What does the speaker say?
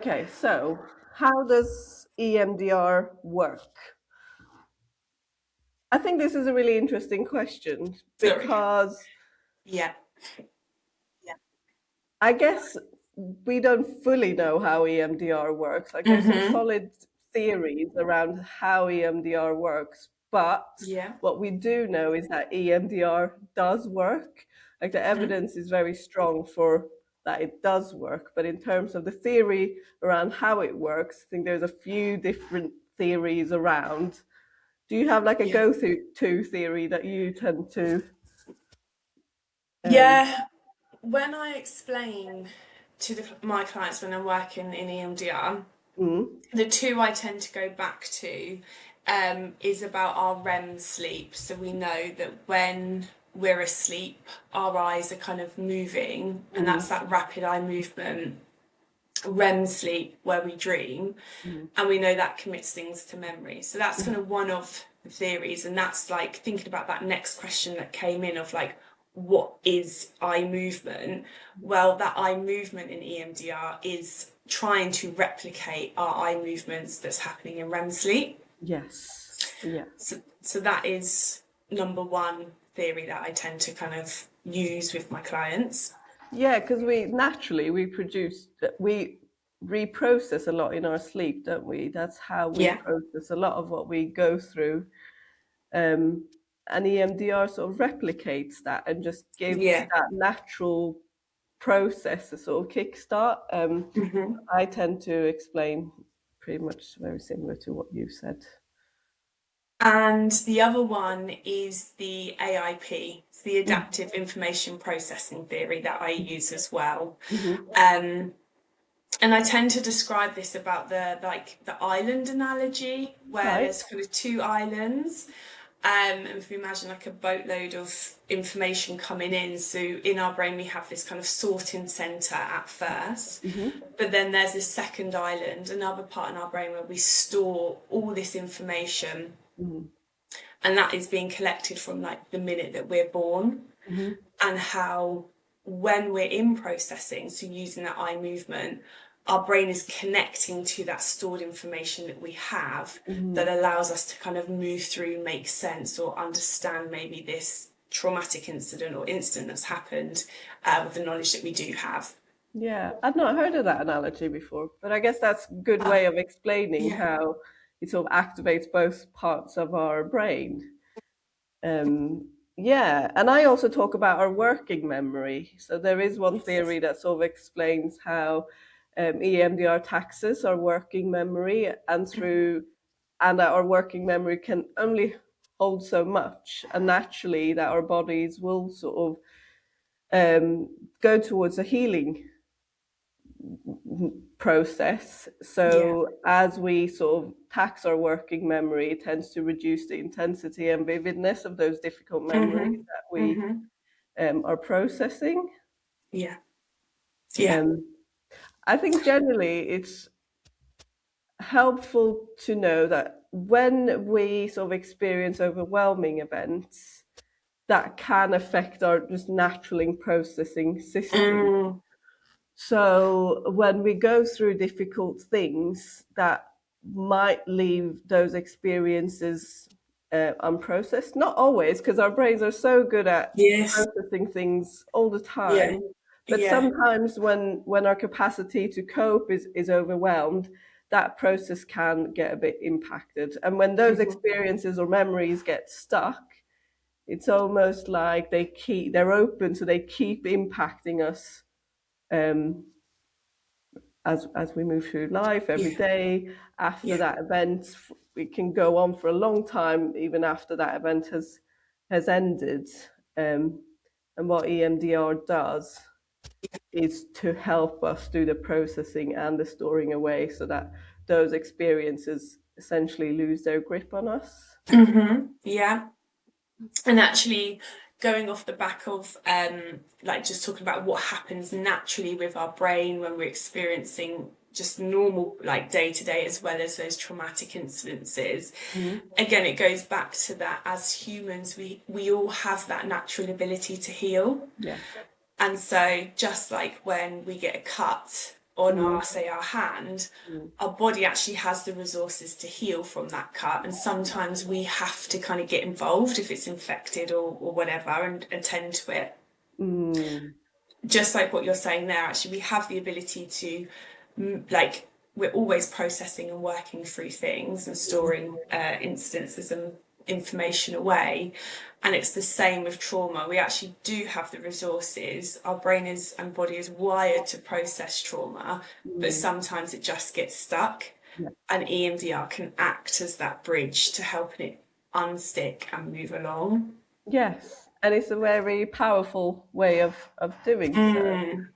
Okay, so how does EMDR work? I think this is a really interesting question Sorry. because Yeah. I guess we don't fully know how EMDR works. Like there's some Mm-hmm. solid theories around how EMDR works, but Yeah. what we do know is that EMDR does work. Like the Mm-hmm. evidence is very strong for that it does work. But in terms of the theory around how it works, I think there's a few different theories around. Do you have like a Yeah. go-to theory that you tend to? Um, Yeah. When I explain to my clients when I'm working in EMDR, mm, the two I tend to go back to is about our REM sleep. So we know that when we're asleep, our eyes are kind of moving, and that's mm, that rapid eye movement. REM sleep where we dream, mm, and we know that commits things to memory. So that's kind mm. of one of the theories, and that's like thinking about that next question that came in of like, what is eye movement? Well, that eye movement in EMDR is trying to replicate our eye movements that's happening in REM sleep. Yes. Yeah. So that is number one theory that I tend to kind of use with my clients. Yeah, because we reprocess a lot in our sleep, don't we? That's how we Yeah. process a lot of what we go through. Um, and EMDR sort of replicates that and just gives Yeah. that natural process a sort of kickstart. Hmm. I tend to explain pretty much very similar to what you said. And the other one is the AIP, it's the Mm. adaptive information processing theory that I use as well. Mhm. Um, and I tend to describe this about the island analogy, where Right. there's kind of two islands. And if we imagine like a boatload of information coming in, so in our brain we have this kind of sorting center at first, Hmm. but then there's this second island, another part in our brain where we store all this information, Hmm. and that is being collected from like the minute that we're born, Hmm. and how when we're in processing, so using that eye movement, our brain is connecting to that stored information that we have, that Hmm. allows us to kind of move through, make sense, or understand maybe this traumatic incident or incident that's happened, with the knowledge that we do have. Yeah, I've not heard of that analogy before, but I guess that's a good Uh, way of explaining yeah. how it sort of activates both parts of our brain. Um, yeah, and I also talk about our working memory. So there is one Yes. theory that sort of explains how EMDR taxes our working memory, and that our working memory can only hold so much, and naturally that our bodies will sort of go towards a healing process. Yeah. So as we sort of tax our working memory, it tends to reduce the intensity and vividness of those difficult memories Mhm. that we Mhm. are processing. Yeah. Yeah. Um, I think generally it's helpful to know that when we sort of experience overwhelming events, that can affect our just natural processing system. Mm. So when we go through difficult things that might leave those experiences unprocessed, not always, because our brains are so good at Yes. processing things all the Yeah. time. But Yeah. sometimes when our capacity to cope is overwhelmed, that process can get a bit impacted. And when those Mhm. experiences or memories get stuck, it's almost like they're open, so they keep impacting us um, as we move through life every Yeah. day. After Yeah. that event, it can go on for a long time, even after that event has ended. Um, and what EMDR does is to help us do the processing and the storing away, so that those experiences essentially lose their grip on us. Yeah. And actually, going off the back of like just talking about what happens naturally with our brain when we're experiencing just normal like day to day as well as those traumatic incidences. Mhm. Again, it goes back to that as humans, we all have that natural ability to heal. Yeah. And so, just like when we get a cut on Mm, our, say, our hand, mm, our body actually has the resources to heal from that cut. And sometimes we have to kind of get involved if it's infected or whatever and attend to it. mm, Just like what you're saying there, actually, we have the ability to, like, we're always processing and working through things and storing instances and information away. And it's the same with trauma. We actually do have the resources. Our brain is and body is wired to process trauma, but mm. sometimes it just gets stuck. Yeah. And EMDR can act as that bridge to helping it unstick and move along. Yes, and it's a very powerful way of doing so.